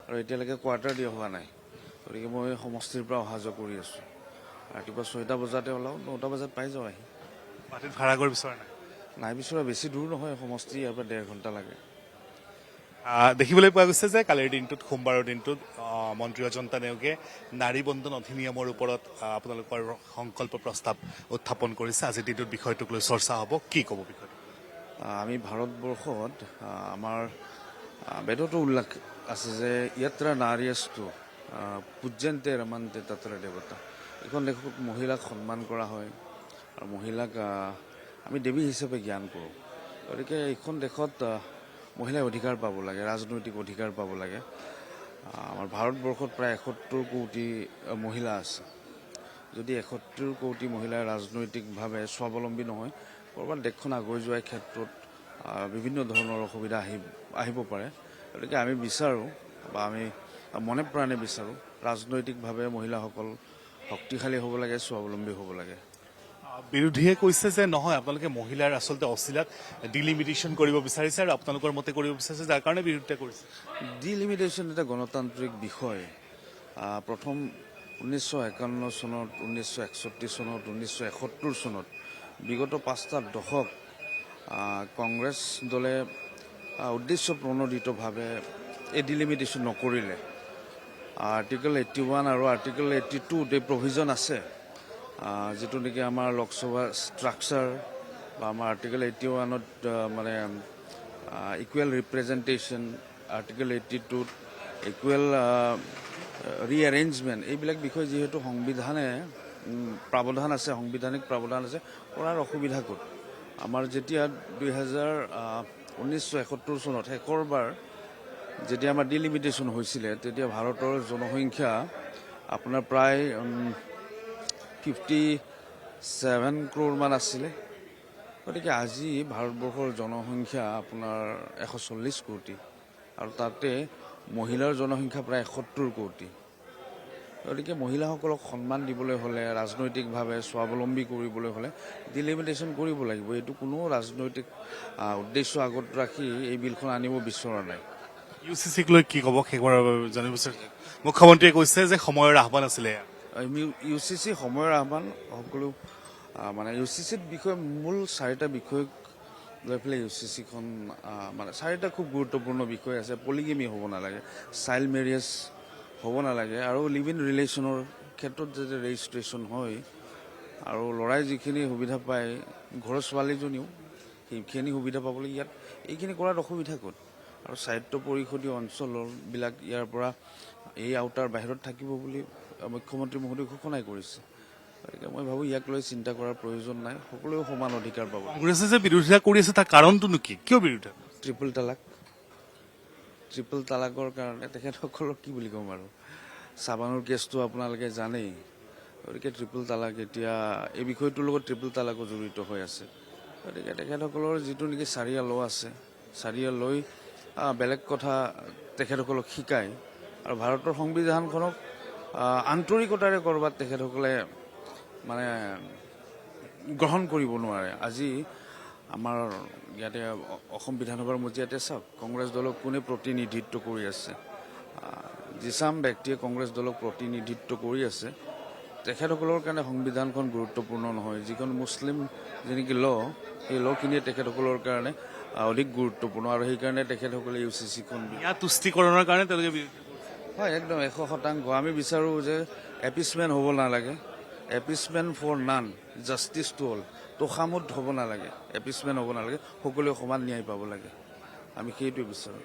আৰু এতিয়ালৈকে কোৱাৰ্টাৰ দিয়া হোৱা নাই। গতিকে মই সমষ্টিৰ পৰা অহা যোৱা কৰি আছোঁ। ৰাতিপুৱা 6টা বজাতে ওলাওঁ, 9টা বজাত পাই যাওঁ আহি। মাটিত ভাড়া কৰি বিচৰা নাই? নাই বিচৰা, বেছি দূৰ নহয় সমষ্টি, ইয়াৰ পৰা 1.5 ঘণ্টা লাগে। দেখিবলৈ পোৱা গৈছে যে কালিৰ দিনটোত, সোমবাৰৰ দিনটোত মন্ত্ৰী অজন্তা নেওগে নাৰী বন্ধন অধিনিয়মৰ ওপৰত আপোনালোকৰ সংকল্প প্ৰস্তাৱ উত্থাপন কৰিছে। আজিৰ দিনটোত বিষয়টোক লৈ চৰ্চা হ'ব, কি ক'ব বিষয়টো? আমি ভাৰতবৰ্ষত আমাৰ বেদতো উল্লেখ আছে যে ইয়াত্ৰা নাৰীস্তু পূজ্যন্তে ৰমন্তে তত্ৰ দেৱতা। এইখন দেশত মহিলাক সন্মান কৰা হয় আৰু মহিলাক আমি দেৱী হিচাপে জ্ঞান কৰোঁ। গতিকে এইখন দেশত মহিলাই অধিকাৰ পাব লাগে, ৰাজনৈতিক অধিকাৰ পাব লাগে। আমাৰ ভাৰতবৰ্ষত প্ৰায় 71 কোটি মহিলা আছে। যদি 71 কোটি মহিলাই ৰাজনৈতিকভাৱে স্বাৱলম্বী নহয়, ক'ৰবাত দেশখন আগুৱাই যোৱাৰ ক্ষেত্ৰত বিভিন্ন ধৰণৰ অসুবিধা আহিব পাৰে। গতিকে আমি বিচাৰোঁ, বা আমি মনে প্ৰাণে বিচাৰোঁ, ৰাজনৈতিকভাৱে মহিলাসকল শক্তিশালী হ'ব লাগে, স্বাৱলম্বী হ'ব লাগে। বিৰোধীয়ে কৈছে যে নহয়, আপোনালোকে মহিলাৰ আচলতে অচিলাত ডিলিমিটেশ্যন কৰিব বিচাৰিছে আৰু আপোনালোকৰ মতে কৰিব বিচাৰিছে, যাৰ কাৰণে বিৰোধিতা কৰিছে। ডিলিমিটেশ্যন এটা গণতান্ত্ৰিক বিষয়। প্ৰথম 1951 চনত, 1961 চনত, 1971 চনত, বিগত 5টা দশক কংগ্ৰেছ দলে উদ্দেশ্য প্ৰণোদিতভাৱে এই ডিলিমিটেশ্যন নকৰিলে। আৰ্টিকল 81 আৰু আৰ্টিকল 82 এই প্ৰভিজন আছে, যিটো নেকি আমাৰ লোকসভা ষ্ট্ৰাকচাৰ বা আমাৰ আৰ্টিকল 81ত মানে ইকুৱেল ৰিপ্ৰেজেণ্টেশ্যন, আৰ্টিকল 82ত ইকুৱেল ৰিএৰেঞ্জমেণ্ট, এইবিলাক বিষয় যিহেতু সংবিধানে প্ৰাৱধান আছে, সাংবিধানিক প্ৰাৱধান আছে, কৰাৰ অসুবিধা ক'ত? আমাৰ যেতিয়া 1971 চনত শেষৰবাৰ যেতিয়া আমাৰ ডিলিমিটেশ্যন হৈছিলে, তেতিয়া ভাৰতৰ জনসংখ্যা আপোনাৰ প্ৰায় 57 ক্ৰ'ৰ মান আছিলে। গতিকে আজি ভাৰতবৰ্ষৰ জনসংখ্যা আপোনাৰ 140 কোটি আৰু তাতে মহিলাৰ জনসংখ্যা প্ৰায় 71 কোটি। গতিকে মহিলাসকলক সন্মান দিবলৈ হ'লে, ৰাজনৈতিকভাৱে স্বাৱলম্বী কৰিবলৈ হ'লে ডিলিমিটেশ্যন কৰিব লাগিব। এইটো কোনো ৰাজনৈতিক উদ্দেশ্য আগত ৰাখি এই বিলখন আনিব বিচৰা নাই। UCCক লৈ কি ক'ব সেইবাৰ জানিব বিচাৰিছে? মুখ্যমন্ত্ৰীয়ে কৈছে যে সময়ৰ আহ্বান আছিলে। UCC সময়ৰ আহ্বান, সকলো মানে UCCৰ বিষয়ে মূল 4টা বিষয়ক লৈ পেলাই UCCখন মানে 4টা খুব গুৰুত্বপূৰ্ণ বিষয় আছে। পলিগেমি হ'ব নালাগে, চাইল্ড মেৰিয়েজ হ'ব নালাগে, আৰু লিভ ইন ৰিলেশ্যনৰ ক্ষেত্ৰত যাতে ৰেজিষ্ট্ৰেশ্যন হয় আৰু ল'ৰাই যিখিনি সুবিধা পায়, ঘৰৰ ছোৱালীজনীও সেইখিনি সুবিধা পাবলৈ ইয়াত এইখিনি কৰাত অসুবিধা ক'ত? আৰু স্বায়ত্ব পৰিষদীয় অঞ্চলবিলাক ইয়াৰ পৰা এই আওতাৰ বাহিৰত থাকিব বুলি মুখ্যমন্ত্ৰী মহোদয় ঘোষণাই কৰিছে। গতিকে মই ভাবোঁ ইয়াক লৈ চিন্তা কৰাৰ প্ৰয়োজন নাই, সকলোৱে সমান অধিকাৰ পাব। কংগ্ৰেছে যে বিৰোধিতা কৰি আছে তাৰ কাৰণটোনো কি? কিয় বিৰোধিতা? ট্ৰিপল তালাকৰ কাৰণে তেখেতসকলক কি বুলি ক'ম আৰু, চাবানুৰ কেছটো আপোনালোকে জানেই। গতিকে ট্ৰিপল তালাক, এতিয়া এই বিষয়টোৰ লগত ট্ৰিপল তালাকো জড়িত হৈ আছে। গতিকে তেখেতসকলৰ যিটো নেকি চাৰিয়া ল' আছে, চাৰিয়া লৈ বেলেগ কথা তেখেতসকলক শিকায় আৰু ভাৰতৰ সংবিধানখনক আন্তৰিকতাৰে ক'ৰবাত তেখেতসকলে মানে গ্ৰহণ কৰিব নোৱাৰে। আজি আমাৰ ইয়াতে অসম বিধানসভাৰ মজিয়াতে চাওক, কংগ্ৰেছ দলক কোনে প্ৰতিনিধিত্ব কৰি আছে? যিচাম ব্যক্তিয়ে কংগ্ৰেছ দলক প্ৰতিনিধিত্ব কৰি আছে, তেখেতসকলৰ কাৰণে সংবিধানখন গুৰুত্বপূৰ্ণ নহয়। যিখন মুছলিম যি নেকি ল', সেই ল'খিনিয়ে তেখেতসকলৰ কাৰণে অধিক গুৰুত্বপূৰ্ণ, আৰু সেইকাৰণে তেখেতসকলে UCCখন তুষ্টিকৰণৰ কাৰণে তেওঁলোকে হয়, একদম 100%। আমি বিচাৰোঁ যে এপিচমেণ্ট হ'ব নালাগে, appeasement for none, justice to all. তোষামোদ হ'ব নালাগে, এপিচমেণ্ট হ'ব নালাগে, সকলোৱে সমান ন্যায় পাব লাগে। আমি সেইটোৱে বিচাৰোঁ।